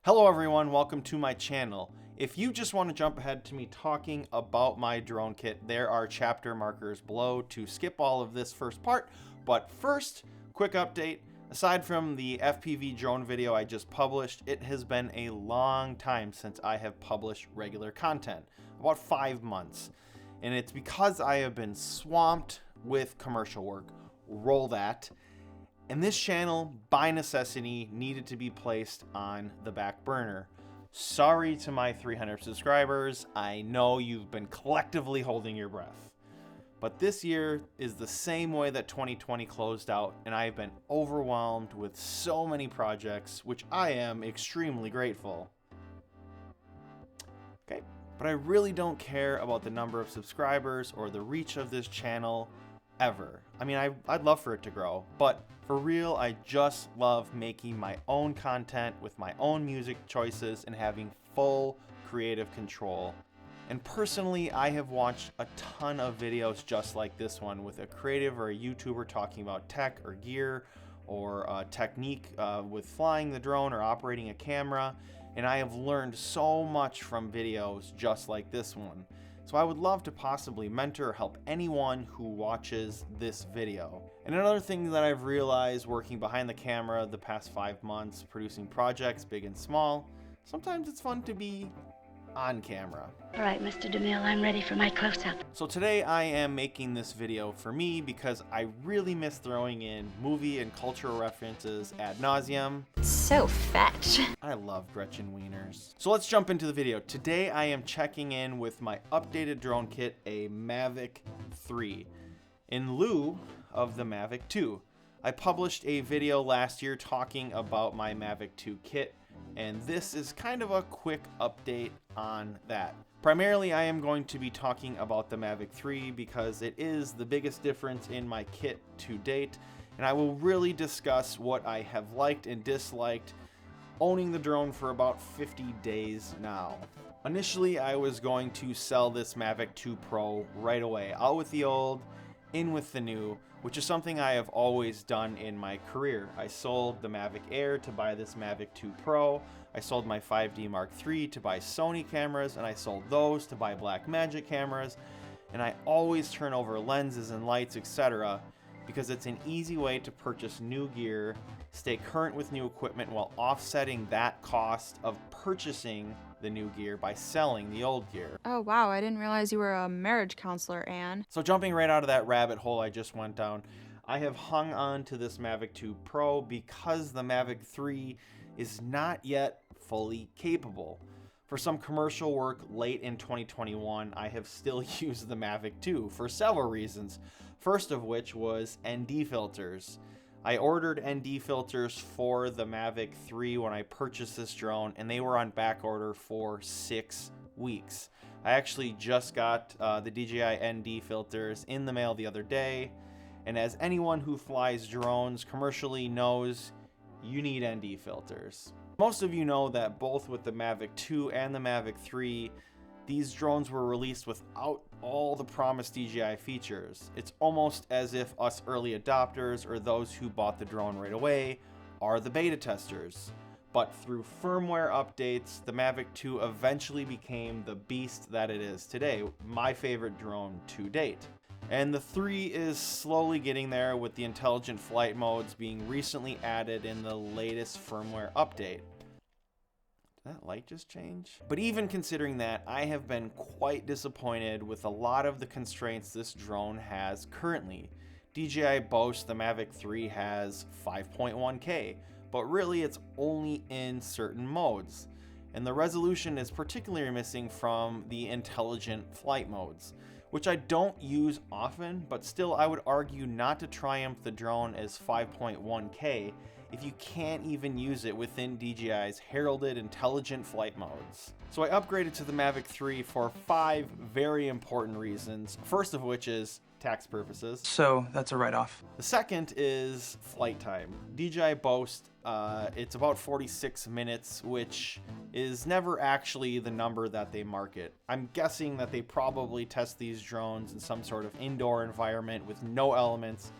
Hello everyone, welcome to my channel. If you just want to jump ahead to me talking about my drone kit, there are chapter markers below to skip all of this first part. But first, quick update. Aside from the FPV drone video I just published, it has been a long time since I have published regular content, about 5 months. And it's because I have been swamped with commercial work. Roll that. And this channel, by necessity, needed to be placed on the back burner. Sorry to my 300 subscribers. I know you've been collectively holding your breath. But this year is the same way that 2020 closed out, and I have been overwhelmed with so many projects, which I am extremely grateful. Okay, but I really don't care about the number of subscribers or the reach of this channel ever. I mean, I'd love for it to grow, but for real, I just love making my own content with my own music choices and having full creative control. And personally, I have watched a ton of videos just like this one with a creative or a YouTuber talking about tech or gear or technique with flying the drone or operating a camera. And I have learned so much from videos just like this one. So I would love to possibly mentor or help anyone who watches this video. And another thing that I've realized working behind the camera the past 5 months, producing projects big and small, sometimes it's fun to be on camera. All right, Mr. DeMille, I'm ready for my close-up. So today I am making this video for me because I really miss throwing in movie and cultural references ad nauseum. So fetch. I love Gretchen Wieners. So let's jump into the video. Today I am checking in with my updated drone kit, a Mavic 3, in lieu of the Mavic 2. I published a video last year talking about my Mavic 2 kit, and this is kind of a quick update on that. Primarily, I am going to be talking about the Mavic 3 because it is the biggest difference in my kit to date, and I will really discuss what I have liked and disliked owning the drone for about 50 days now. Initially, I was going to sell this Mavic 2 Pro right away, out with the old, in with the new, which is something I have always done in my career. I sold the Mavic Air to buy this Mavic 2 Pro. I sold my 5D Mark III to buy Sony cameras, and I sold those to buy Blackmagic cameras. And I always turn over lenses and lights, etc., because it's an easy way to purchase new gear, stay current with new equipment while offsetting that cost of purchasing the new gear by selling the old gear. Oh wow, I didn't realize you were a marriage counselor, Anne. So jumping right out of that rabbit hole I just went down, I have hung on to this Mavic 2 Pro because the Mavic 3 is not yet fully capable. For some commercial work late in 2021, I have still used the Mavic 2 for several reasons. First of which was ND filters. I ordered ND filters for the Mavic 3 when I purchased this drone, and they were on back order for 6 weeks. I actually just got the DJI ND filters in the mail the other day, and as anyone who flies drones commercially knows, you need ND filters. Most of you know that both with the Mavic 2 and the Mavic 3, these drones were released without all the promised DJI features. It's almost as if us early adopters or those who bought the drone right away are the beta testers. But through firmware updates, the Mavic 2 eventually became the beast that it is today, my favorite drone to date. And the 3 is slowly getting there with the intelligent flight modes being recently added in the latest firmware update. That light just change? But even considering that, I have been quite disappointed with a lot of the constraints this drone has currently. DJI boasts the Mavic 3 has 5.1K, but really it's only in certain modes. And the resolution is particularly missing from the intelligent flight modes, which I don't use often, but still I would argue not to triumph the drone as 5.1K if you can't even use it within DJI's heralded intelligent flight modes. So I upgraded to the Mavic 3 for 5 very important reasons, first of which is tax purposes. So that's a write-off. The second is flight time. DJI boasts it's about 46 minutes, which is never actually the number that they market. I'm guessing that they probably test these drones in some sort of indoor environment with no elements,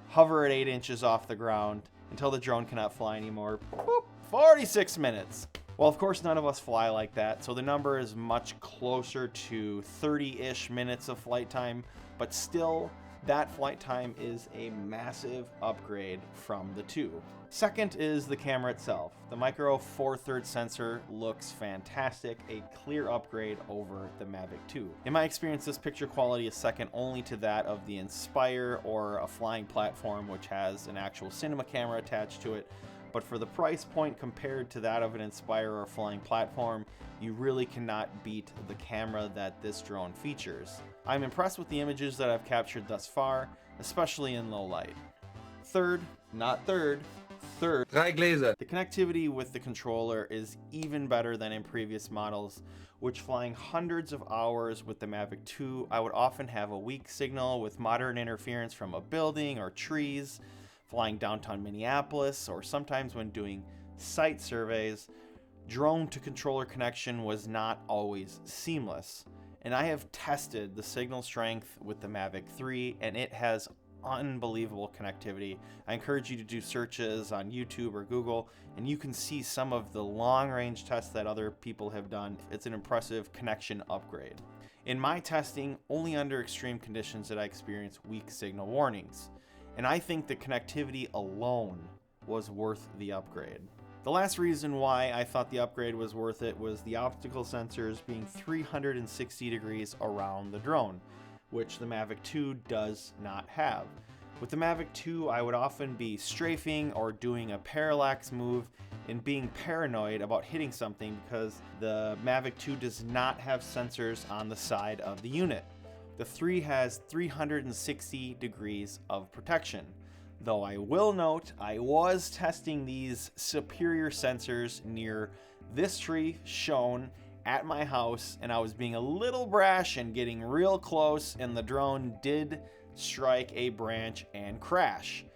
hover at 8 inches off the ground until the drone cannot fly anymore. Boop, 46 minutes. Well, of course, none of us fly like that, so the number is much closer to 30-ish minutes of flight time, but still, that flight time is a massive upgrade from the 2. Second is the camera itself. The Micro Four Thirds sensor looks fantastic, a clear upgrade over the Mavic 2. In my experience, this picture quality is second only to that of the Inspire or a flying platform, which has an actual cinema camera attached to it. But for the price point compared to that of an Inspire or a flying platform, you really cannot beat the camera that this drone features. I'm impressed with the images that I've captured thus far, especially in low light. Third, Drei Gläser. the connectivity with the controller is even better than in previous models, which flying hundreds of hours with the Mavic 2, I would often have a weak signal with moderate interference from a building or trees. Flying downtown Minneapolis, or sometimes when doing site surveys, drone to controller connection was not always seamless. And I have tested the signal strength with the Mavic 3, and it has unbelievable connectivity. I encourage you to do searches on YouTube or Google, and you can see some of the long-range tests that other people have done. It's an impressive connection upgrade. In my testing, only under extreme conditions did I experience weak signal warnings. And I think the connectivity alone was worth the upgrade. The last reason why I thought the upgrade was worth it was the optical sensors being 360 degrees around the drone, which the Mavic 2 does not have. With the Mavic 2, I would often be strafing or doing a parallax move and being paranoid about hitting something because the Mavic 2 does not have sensors on the side of the unit. The 3 has 360 degrees of protection. Though I will note, I was testing these superior sensors near this tree shown at my house, and I was being a little brash and getting real close, and the drone did strike a branch and crash.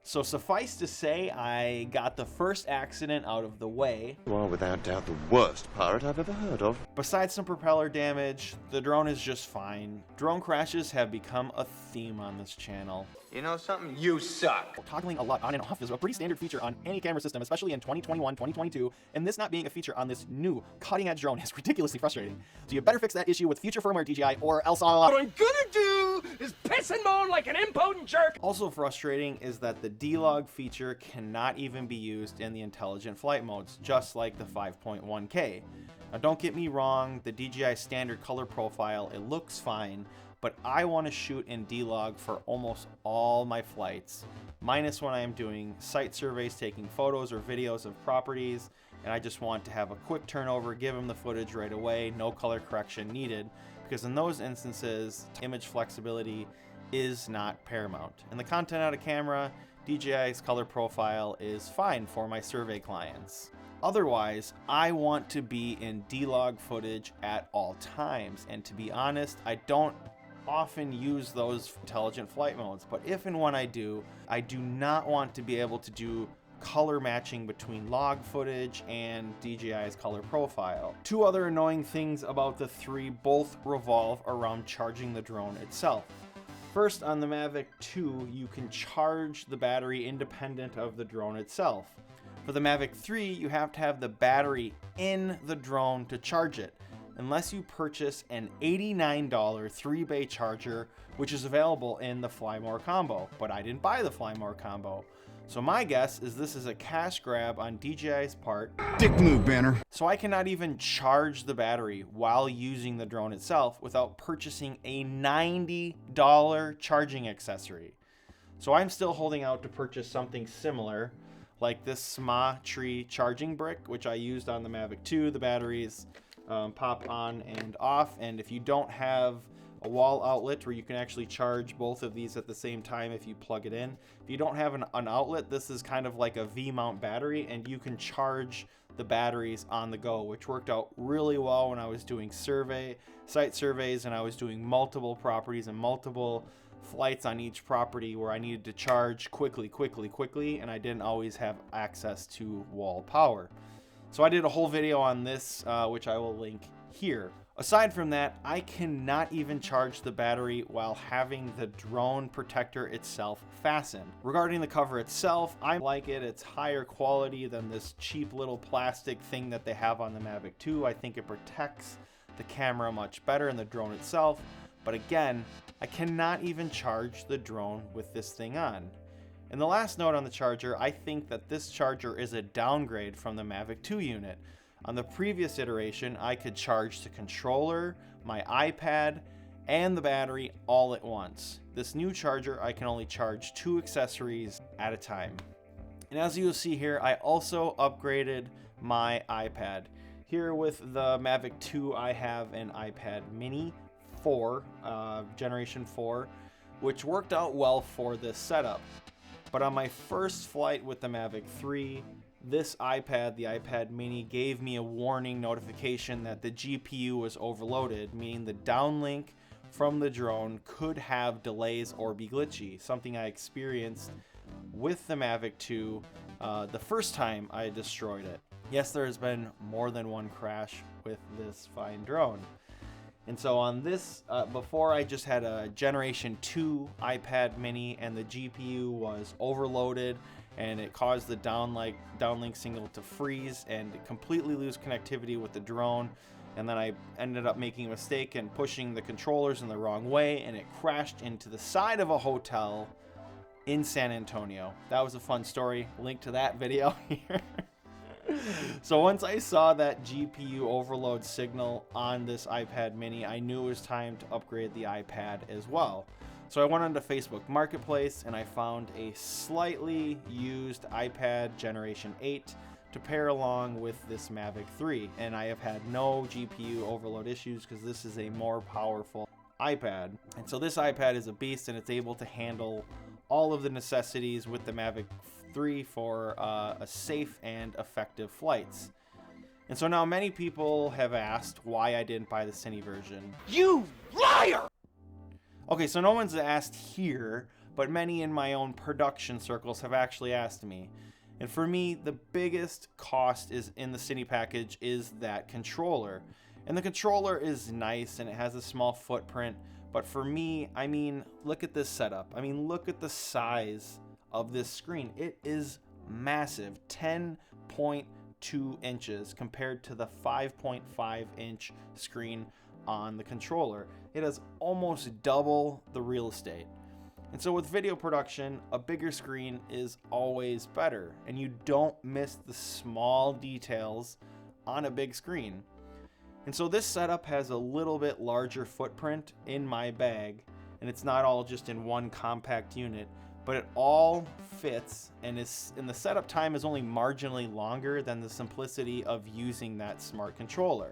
So suffice to say, I got the first accident out of the way. You are without doubt the worst pirate I've ever heard of. Besides some propeller damage, the drone is just fine. Drone crashes have become a theme on this channel. You know something? You suck. Toggling a lot on and off is a pretty standard feature on any camera system, especially in 2021, 2022, and this not being a feature on this new cutting-edge drone is ridiculously frustrating. So you better fix that issue with future firmware DJI, or else I'll... What I'm gonna do is piss and moan like an impotent jerk! Also frustrating is that the D-Log feature cannot even be used in the intelligent flight modes, just like the 5.1K. Now don't get me wrong, the DJI standard color profile, it looks fine, but I want to shoot in D-Log for almost all my flights, minus when I am doing site surveys, taking photos or videos of properties, and I just want to have a quick turnover, give them the footage right away, no color correction needed, because in those instances, image flexibility is not paramount. And the content out of camera, DJI's color profile is fine for my survey clients. Otherwise, I want to be in D-Log footage at all times, and to be honest, I don't often use those intelligent flight modes, but if and when I do not want to be able to do color matching between log footage and DJI's color profile. Two other annoying things about the 3 both revolve around charging the drone itself. First, on the Mavic 2, you can charge the battery independent of the drone itself. For the Mavic 3, you have to have the battery in the drone to charge it, unless you purchase an $89 3-bay charger, which is available in the Fly More combo, but I didn't buy the Fly More combo. So my guess is this is a cash grab on DJI's part. Dick move, Banner. So I cannot even charge the battery while using the drone itself without purchasing a $90 charging accessory. So I'm still holding out to purchase something similar, like this SMA tree charging brick, which I used on the Mavic 2. The batteries pop on and off, and if you don't have a wall outlet where you can actually charge both of these at the same time if you plug it in, if you don't have an outlet, this is kind of like a V-mount battery, and you can charge the batteries on the go, which worked out really well when I was doing site surveys, and I was doing multiple properties and multiple flights on each property where I needed to charge quickly, and I didn't always have access to wall power. So I did a whole video on this, which I will link here. Aside from that, I cannot even charge the battery while having the drone protector itself fastened. Regarding the cover itself, I like it. It's higher quality than this cheap little plastic thing that they have on the Mavic 2. I think it protects the camera much better and the drone itself. But again, I cannot even charge the drone with this thing on. And the last note on the charger, I think that this charger is a downgrade from the Mavic 2 unit. On the previous iteration, I could charge the controller, my iPad, and the battery all at once. This new charger, I can only charge 2 accessories at a time. And as you'll see here, I also upgraded my iPad. Here with the Mavic 2, I have an iPad mini 4, generation 4, which worked out well for this setup. But on my first flight with the Mavic 3, this iPad, the iPad mini, gave me a warning notification that the GPU was overloaded, meaning the downlink from the drone could have delays or be glitchy, something I experienced with the Mavic 2 the first time I destroyed it. Yes, there has been more than one crash with this fine drone. And so on this, before I just had a Generation 2 iPad mini and the GPU was overloaded and it caused the downlink signal to freeze and completely lose connectivity with the drone. And then I ended up making a mistake and pushing the controllers in the wrong way, and it crashed into the side of a hotel in San Antonio. That was a fun story. Link to that video here. So once I saw that GPU overload signal on this iPad mini, I knew it was time to upgrade the iPad as well. So I went onto Facebook Marketplace and I found a slightly used iPad Generation 8 to pair along with this Mavic 3. And I have had no GPU overload issues because this is a more powerful iPad. And so this iPad is a beast and it's able to handle all of the necessities with the Mavic 3 for a safe and effective flights. And so now many people have asked why I didn't buy the Cine version. You liar! Okay, so no one's asked here, but many in my own production circles have actually asked me. And for me, the biggest cost is in the Cine package is that controller. And the controller is nice and it has a small footprint, but for me, I mean, look at this setup. I mean, look at the size of this screen. It is massive, 10.2 inches compared to the 5.5 inch screen on the controller. It has almost double the real estate. And so with video production, a bigger screen is always better, and you don't miss the small details on a big screen. And so this setup has a little bit larger footprint in my bag, and it's not all just in one compact unit, but it all fits, and the setup time is only marginally longer than the simplicity of using that smart controller.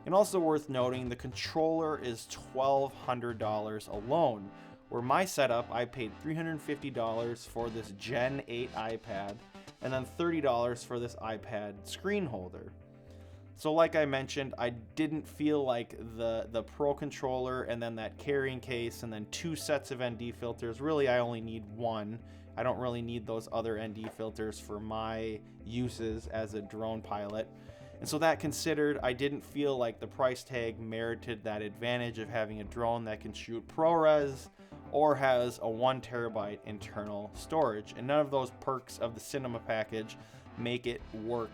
And also worth noting, the controller is $1,200 alone, where my setup, I paid $350 for this Gen 8 iPad, and then $30 for this iPad screen holder. So like I mentioned, I didn't feel like the Pro Controller and then that carrying case and then 2 sets of ND filters. Really, I only need 1. I don't really need those other ND filters for my uses as a drone pilot. And so that considered, I didn't feel like the price tag merited that advantage of having a drone that can shoot ProRes or has a 1 terabyte internal storage. And none of those perks of the cinema package make it work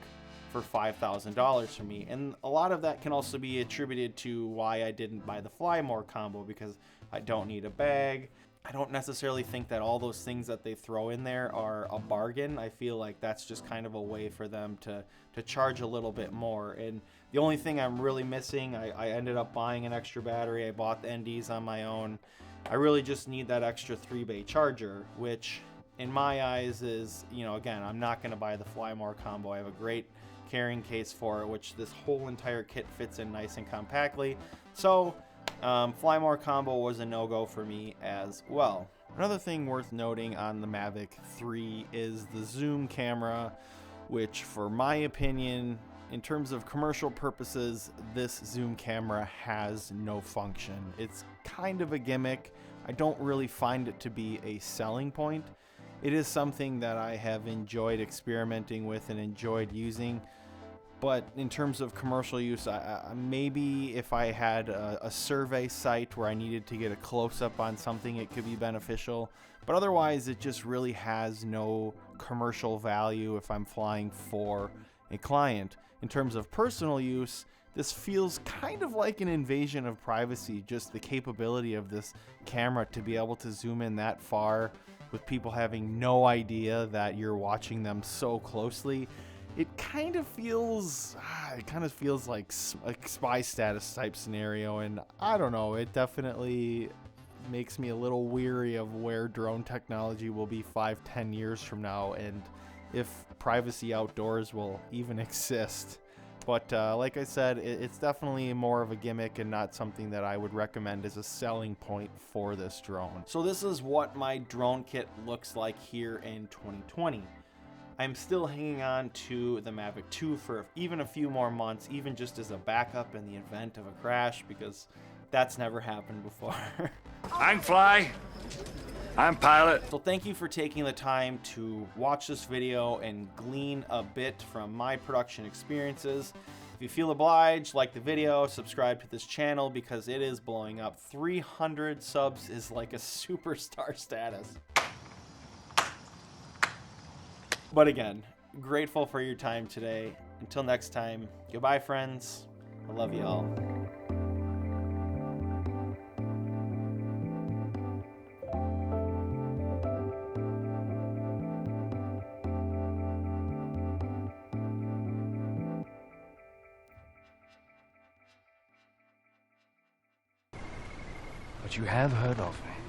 for $5,000 for me. And a lot of that can also be attributed to why I didn't buy the Fly More combo, because I don't need a bag. I don't necessarily think that all those things that they throw in there are a bargain. I feel like that's just kind of a way for them to charge a little bit more. And the only thing I'm really missing, I ended up buying an extra battery. I bought the NDs on my own. I really just need that extra 3-bay charger, which in my eyes is, you know, again, I'm not going to buy the Fly More combo. I have a great carrying case for it, which this whole entire kit fits in nice and compactly. So Fly More combo was a no-go for me as well. Another thing worth noting on the Mavic 3 is the zoom camera, which for my opinion, in terms of commercial purposes, this zoom camera has no function. It's kind of a gimmick. I don't really find it to be a selling point. It is something that I have enjoyed experimenting with and enjoyed using, But in terms of commercial use, maybe if I had a survey site where I needed to get a close-up on something, it could be beneficial. But otherwise, it just really has no commercial value if I'm flying for a client. In terms of personal use, this feels kind of like an invasion of privacy, just the capability of this camera to be able to zoom in that far with people having no idea that you're watching them so closely. It kind of feels like a spy status type scenario, and I don't know, it definitely makes me a little weary of where drone technology will be 5-10 years from now, and if privacy outdoors will even exist. But like I said, it's definitely more of a gimmick and not something that I would recommend as a selling point for this drone. So this is what my drone kit looks like here in 2020. I'm still hanging on to the Mavic 2 for even a few more months, even just as a backup in the event of a crash, because that's never happened before. I'm fly. I'm pilot. So thank you for taking the time to watch this video and glean a bit from my production experiences. If you feel obliged, like the video, subscribe to this channel because it is blowing up. 300 subs is like a superstar status. But again, grateful for your time today. Until next time, goodbye friends. I love you all. But you have heard of me.